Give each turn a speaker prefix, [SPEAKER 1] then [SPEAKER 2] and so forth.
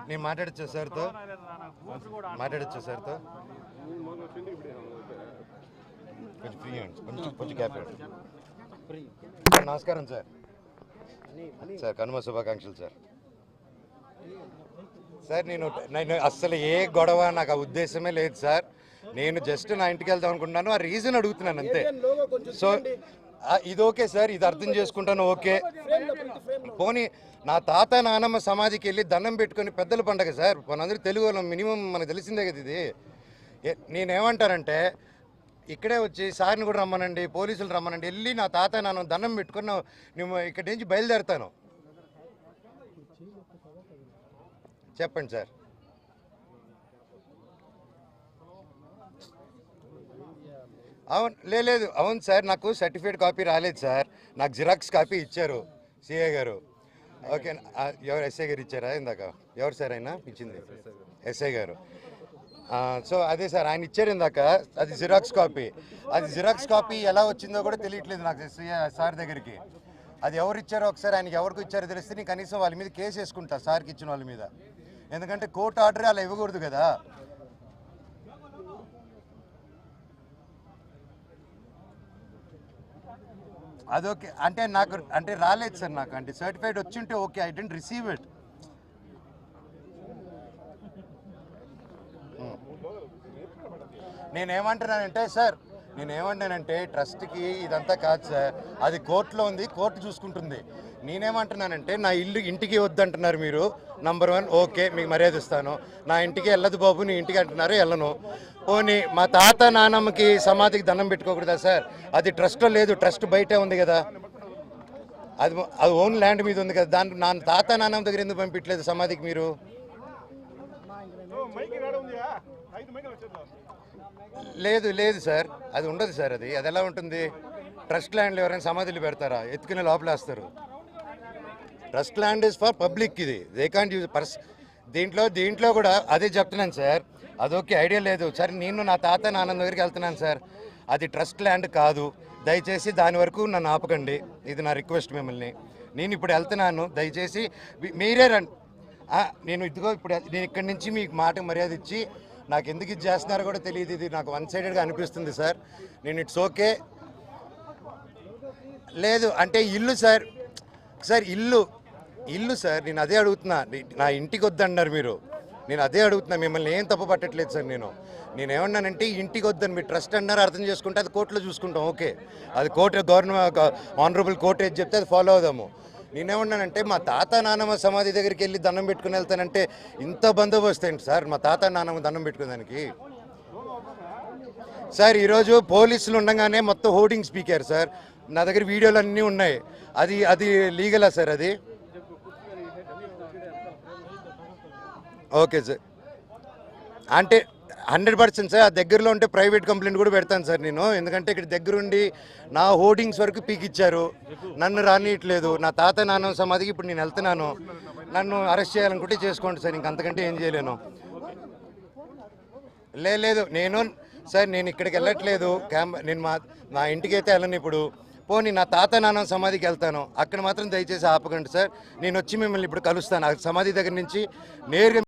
[SPEAKER 1] నేను మాట్లాడచ్చా సార్తో కొంచెం ఫ్రీ అండి, కొంచెం గ్యాప్ ఇవ్వండి. నమస్కారం సార్. కనుమ శుభాకాంక్షలు సార్. సార్ నేను అస్సలు ఏ గొడవ నాకు ఆ ఉద్దేశమే లేదు సార్. నేను జస్ట్ నా ఇంటికి వెళ్దాం అనుకుంటున్నాను, ఆ రీజన్ అడుగుతున్నాను అంతే. సో ఇది ఓకే సార్, ఇది అర్థం చేసుకుంటాను, ఓకే. పోనీ నా తాత నానమ్మ సమాధికి వెళ్ళి దండం పెట్టుకొని పెద్దల పండగ సార్, మనందరూ తెలుగు వాళ్ళం, మినిమం మనకు తెలిసిందే కదా ఇది. నేనేమంటానంటే ఇక్కడే వచ్చి సార్ని కూడా రమ్మనండి, పోలీసులు రమ్మనండి, వెళ్ళి నా తాత నాన్న దండం పెట్టుకొని నువ్వు ఇక్కడి నుంచి బయలుదేరుతాను. చెప్పండి సార్. అవును, లేదు, అవును సార్, నాకు సర్టిఫికేట్ కాపీ రాలేదు సార్, నాకు జిరాక్స్ కాపీ ఇచ్చారు సిఐ గారు. ఓకే, ఎవరు ఎస్ఐ గారు ఇచ్చారా ఇందాక? ఎవరు సార్ అయినా ఇచ్చింది? ఎస్ఐ గారు. సో అదే సార్, ఆయన ఇచ్చారు ఇందాక, అది జిరాక్స్ కాపీ. అది జిరాక్స్ కాపీ ఎలా వచ్చిందో కూడా తెలియట్లేదు నాకు సార్ దగ్గరికి. అది ఎవరు ఇచ్చారో ఒకసారి ఆయనకి ఎవరికి ఇచ్చారో తెలిస్తే నేను కనీసం వాళ్ళ మీద కేసు వేసుకుంటా, సార్కి ఇచ్చిన వాళ్ళ మీద. ఎందుకంటే కోర్టు ఆర్డర్ అలా ఇవ్వకూడదు కదా. అదొకే అంటే నాకు అంటే రాలేదు సార్, నాకు అంటే సర్టిఫైడ్ వచ్చింటే okay, I didn't receive it. నేనేమంటానంటే ట్రస్ట్కి ఇదంతా కాదు సార్, అది కోర్టులో ఉంది, కోర్టు చూసుకుంటుంది. నేనేమంటున్నానంటే నా ఇంటికి వద్దంటున్నారు మీరు, నంబర్ 1 ఓకే, మీకు మర్యాద ఇస్తాను. నా ఇంటికి వెళ్ళదు బాబు, నీ ఇంటికి అంటున్నారు, వెళ్ళను. పోనీ మా తాత నానమ్మకి సమాధికి దండం పెట్టుకోకూడదా సార్? అది ట్రస్ట్లో లేదు, ట్రస్ట్ బయటే ఉంది కదా, అది ఓన్ ల్యాండ్ మీద ఉంది కదా, దాని నా తాత నానమ్మ దగ్గర ఎందుకు పంపించలేదు సమాధికి మీరు? లేదు సార్, అది ఉండదు సార్, అది ఎలా ఉంటుంది? ట్రస్ట్ ల్యాండ్లో ఎవరైనా సమాధులు పెడతారా? ఎత్తుకునే లోపలేస్తారు. Trust land is for public, ఇది దే కాంట్ యూజ్ దీంట్లో కూడా అదే చెప్తున్నాను సార్, అదొకే ఐడియా లేదు సార్. నేను నా తాత నాన్న దగ్గరికి వెళ్తున్నాను సార్, అది ట్రస్ట్ ల్యాండ్ కాదు, దయచేసి దాని వరకు నన్ను ఆపకండి, ఇది నా రిక్వెస్ట్ మిమ్మల్ని. నేను ఇప్పుడు వెళ్తున్నాను, దయచేసి మీరే రండి. నేను ఇక్కడి నుంచి మీకు మాట మర్యాద ఇచ్చి నాకు ఎందుకు ఇది చేస్తున్నారో కూడా తెలియదు, ఇది నాకు వన్ సైడెడ్గా అనిపిస్తుంది సార్. నేను ఇట్స్ ఓకే. లేదు అంటే ఇల్లు సార్, ఇల్లు సార్, నేను అదే అడుగుతున్నా. నా ఇంటికి వద్దన్నారు మీరు, నేను అదే అడుగుతున్నా, మిమ్మల్ని ఏం తప్పు పట్టట్లేదు సార్. నేనేమన్నానంటే ఇంటికి వద్దని మీరు ట్రస్ట్ అన్నారు, అర్థం చేసుకుంటే అది కోర్టులో చూసుకుంటాం, ఓకే. అది కోర్టు, గవర్నమెంట్ ఆనరబుల్ కోర్టు ఏది చెప్తే అది ఫాలో అవుదాము. నేనేమన్నానంటే మా తాత నానమ్మ సమాధి దగ్గరికి వెళ్ళి దండం పెట్టుకుని వెళ్తానంటే ఇంత బందోబస్తు ఏంటి సార్ మా తాత నానమ్మ దండం పెట్టుకునేదానికి? సార్ ఈరోజు పోలీసులు ఉండగానే మొత్తం హోర్డింగ్స్ పీకారు సార్, నా దగ్గర వీడియోలు అన్నీ ఉన్నాయి. అది లీగలా సార్? అది ఓకే సార్, అంటే 100% సార్. ఆ దగ్గరలో ఉంటే ప్రైవేట్ కంప్లైంట్ కూడా పెడతాను సార్ నేను, ఎందుకంటే ఇక్కడ దగ్గరుండి నా హోర్డింగ్స్ వరకు పీకిచ్చారు, నన్ను రానియట్లేదు. నా తాత నాన్న సమాధికి ఇప్పుడు నేను వెళ్తున్నాను, నన్ను అరెస్ట్ చేయాలనుకుంటే చేసుకోండి సార్, ఇంకంతకంటే ఏం చేయలేను. లేదు నేను ఇక్కడికి వెళ్ళట్లేదు, నేను మా ఇంటికి అయితే వెళ్ళను ఇప్పుడు. పోనీ నా తాత నాన్న సమాధికి వెళ్తాను, అక్కడ మాత్రం దయచేసి ఆపకండి సార్. నేను వచ్చి మిమ్మల్ని ఇప్పుడు కలుస్తాను, ఆ సమాధి దగ్గర నుంచి నేరుగా